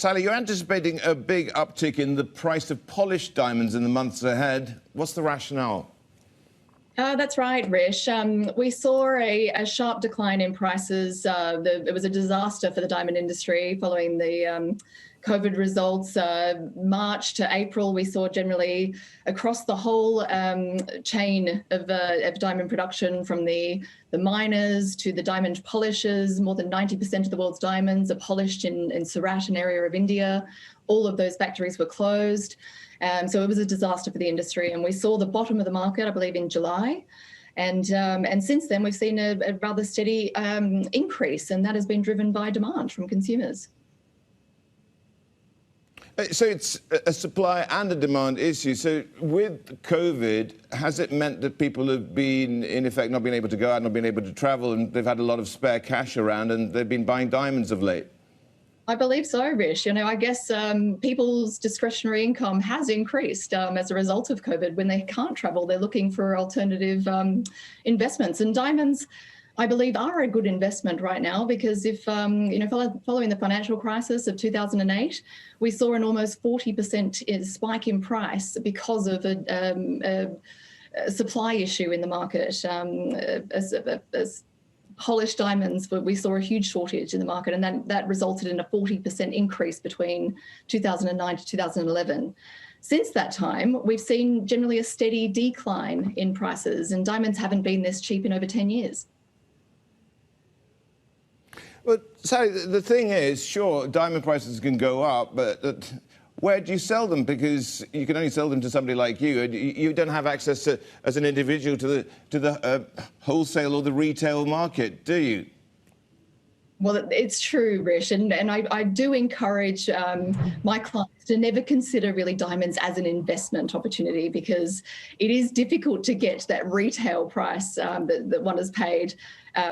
Sally, you're anticipating a big uptick in the price of polished diamonds in the months ahead. What's the rationale? That's right, Rish. We saw a sharp decline in prices. It was a disaster for the diamond industry following the COVID results. March to April, we saw generally across the whole chain of diamond production, from the miners to the diamond polishers. More than 90% of the world's diamonds are polished in Surat, an area of India. All of those factories were closed. So it was a disaster for the industry. And we saw the bottom of the market, I believe, in July. And since then, we've seen a rather steady increase, and that has been driven by demand from consumers. So it's a supply and a demand issue. So with COVID, has it meant that people have been, in effect, not being able to go out, not being able to travel, and they've had a lot of spare cash around, and they've been buying diamonds of late? I believe so, Rish. I guess people's discretionary income has increased as a result of COVID. When they can't travel, they're looking for alternative investments. And diamonds, I believe, are a good investment right now because if, following the financial crisis of 2008, we saw an almost 40% spike in price because of a supply issue in the market. As polished diamonds, we saw a huge shortage in the market, and that resulted in a 40% increase between 2009 to 2011. Since that time, we've seen generally a steady decline in prices, and diamonds haven't been this cheap in over 10 years. Well, Sally, the thing is, sure, diamond prices can go up, but where do you sell them? Because you can only sell them to somebody like you. You don't have access to, as an individual, to the wholesale or the retail market, do you? Well, it's true, Rish, and I do encourage my clients to never consider really diamonds as an investment opportunity, because it is difficult to get that retail price that one has paid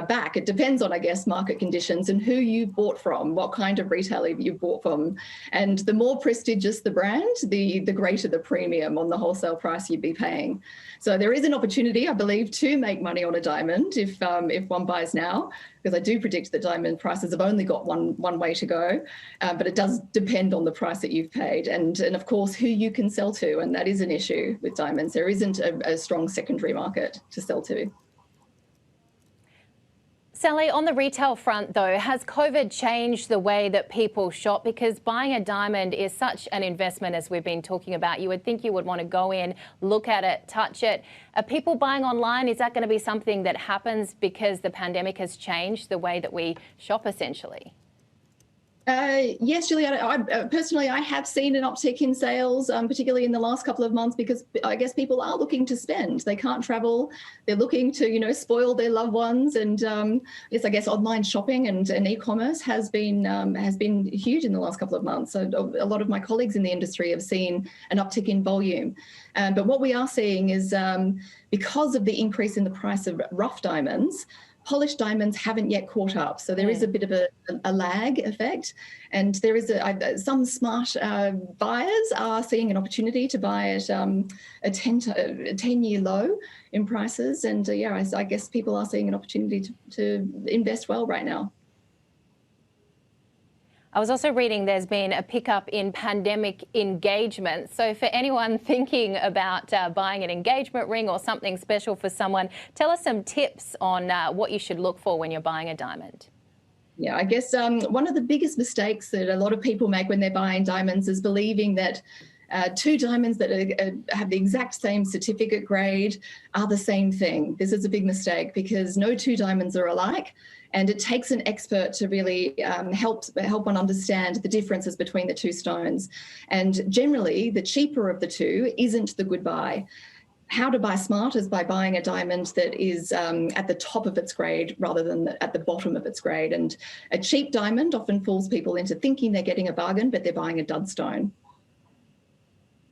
back. It depends on, I guess, market conditions and who you bought from, what kind of retailer you bought from. And the more prestigious the brand, the greater the premium on the wholesale price you'd be paying. So there is an opportunity, I believe, to make money on a diamond if one buys now, because I do predict that diamond prices have only got one way to go. But it does depend on the price that you've paid and of course, who you can sell to. And that is an issue with diamonds. There isn't a strong secondary market to sell to. Sally, on the retail front, though, has COVID changed the way that people shop? Because buying a diamond is such an investment, as we've been talking about. You would think you would want to go in, look at it, touch it. Are people buying online? Is that going to be something that happens because the pandemic has changed the way that we shop, essentially? Yes, Juliana, personally, I have seen an uptick in sales, particularly in the last couple of months, because I guess people are looking to spend. They can't travel. They're looking to, spoil their loved ones. And yes, I guess online shopping and e-commerce has been huge in the last couple of months. So a lot of my colleagues in the industry have seen an uptick in volume. But what we are seeing is because of the increase in the price of rough diamonds, polished diamonds haven't yet caught up. So there is a bit of a lag effect. And there is some smart buyers are seeing an opportunity to buy at a 10-year low in prices. And I guess people are seeing an opportunity to invest well right now. I was also reading there's been a pickup in pandemic engagement. So for anyone thinking about buying an engagement ring or something special for someone, tell us some tips on what you should look for when you're buying a diamond. Yeah, I guess one of the biggest mistakes that a lot of people make when they're buying diamonds is believing that two diamonds that have the exact same certificate grade are the same thing. This is a big mistake because no two diamonds are alike. And it takes an expert to really help one understand the differences between the two stones. And generally, the cheaper of the two isn't the good buy. How to buy smart is by buying a diamond that is at the top of its grade rather than at the bottom of its grade. And a cheap diamond often fools people into thinking they're getting a bargain, but they're buying a dud stone.